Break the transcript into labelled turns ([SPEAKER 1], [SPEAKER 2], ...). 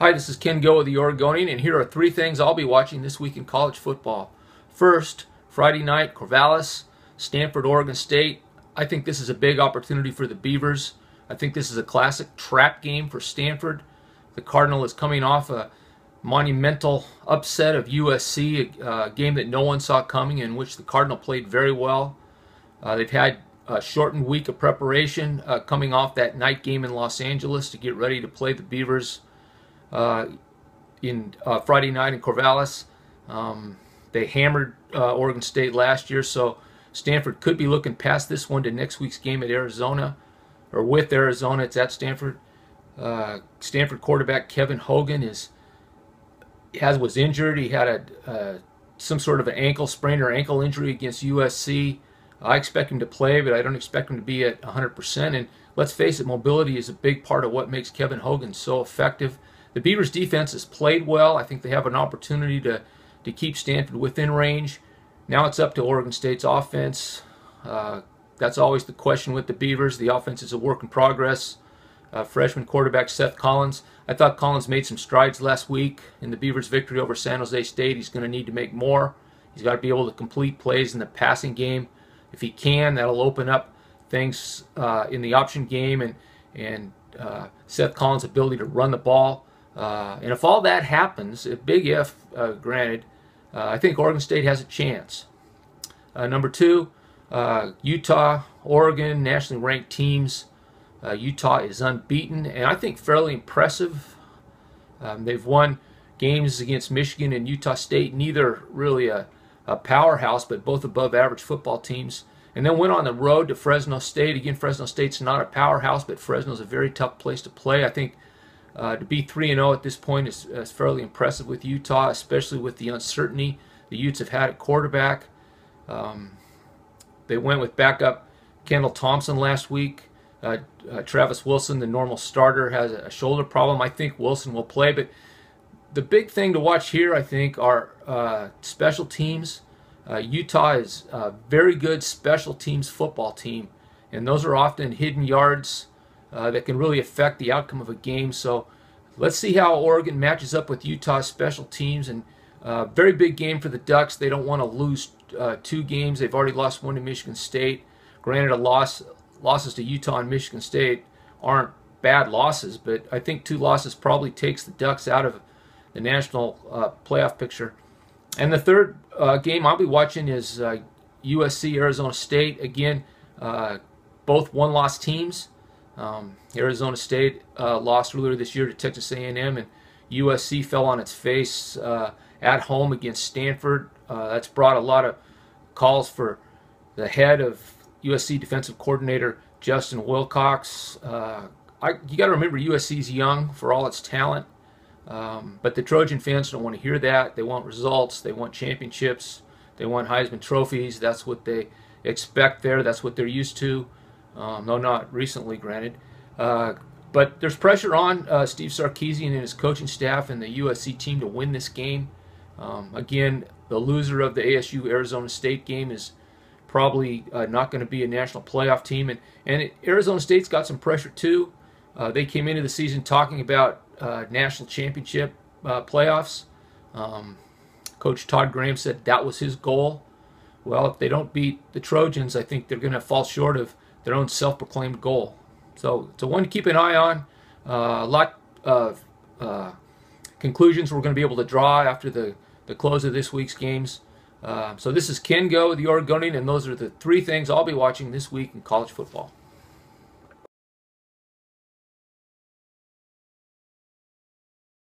[SPEAKER 1] Hi, this is Ken Go of the Oregonian, and here are three things I'll be watching this week in college football. First, Friday night, Corvallis, Stanford, Oregon State. I think this is a big opportunity for the Beavers. I think this is a classic trap game for Stanford. The Cardinal is coming off a monumental upset of USC, a game that no one saw coming, in which the Cardinal played very well. They've had a shortened week of preparation coming off that night game in Los Angeles to get ready to play the Beavers in Friday night in Corvallis. They hammered Oregon State last year, so Stanford could be looking past this one to next week's game at Arizona, or with Arizona. It's at Stanford. Stanford quarterback Kevin Hogan was injured. He had some sort of an ankle sprain or ankle injury against USC. I expect him to play, but I don't expect him to be at 100%. And let's face it, mobility is a big part of what makes Kevin Hogan so effective. The Beavers' defense has played well. I think they have an opportunity to keep Stanford within range. Now it's up to Oregon State's offense. That's always the question with the Beavers. The offense is a work in progress. Freshman quarterback Seth Collins. I thought Collins made some strides last week in the Beavers' victory over San Jose State. He's going to need to make more. He's got to be able to complete plays in the passing game. If he can, that'll open up things in the option game and Seth Collins' ability to run the ball. And if all that happens, a big if, granted, I think Oregon State has a chance. Number two, Utah, Oregon, nationally ranked teams. Utah is unbeaten, and I think fairly impressive. They've won games against Michigan and Utah State, neither really a powerhouse, but both above average football teams. And then went on the road to Fresno State. Again, Fresno State's not a powerhouse, but Fresno's a very tough place to play. I think to be 3-0 at this point is fairly impressive with Utah, especially with the uncertainty the Utes have had at quarterback. They went with backup Kendall Thompson last week. Travis Wilson, the normal starter, has a shoulder problem. I think Wilson will play, but the big thing to watch here, I think, are special teams. Utah is a very good special teams football team, and those are often hidden yards that can really affect the outcome of a game. So let's see how Oregon matches up with Utah's special teams. And very big game for the Ducks. They don't want to lose two games. They've already lost one to Michigan State. Granted, losses to Utah and Michigan State aren't bad losses, but I think two losses probably takes the Ducks out of the national playoff picture. And the third game I'll be watching is USC-Arizona State. Again, both one-loss teams. Arizona State lost earlier this year to Texas A&M, and USC fell on its face at home against Stanford. That's brought a lot of calls for the head of USC defensive coordinator Justin Wilcox. You got to remember, USC's young for all its talent, but the Trojan fans don't want to hear that. They want results. They want championships. They want Heisman trophies. That's what they expect there. That's what they're used to. No, not recently, granted. But there's pressure on Steve Sarkisian and his coaching staff and the USC team to win this game. Again, the loser of the ASU-Arizona State game is probably not going to be a national playoff team. And Arizona State's got some pressure too. They came into the season talking about national championship playoffs. Coach Todd Graham said that was his goal. Well, if they don't beat the Trojans, I think they're going to fall short of their own self-proclaimed goal. So it's one to keep an eye on. A lot of conclusions we're going to be able to draw after the close of this week's games. So this is Ken Go, the Oregonian, and those are the three things I'll be watching this week in college football.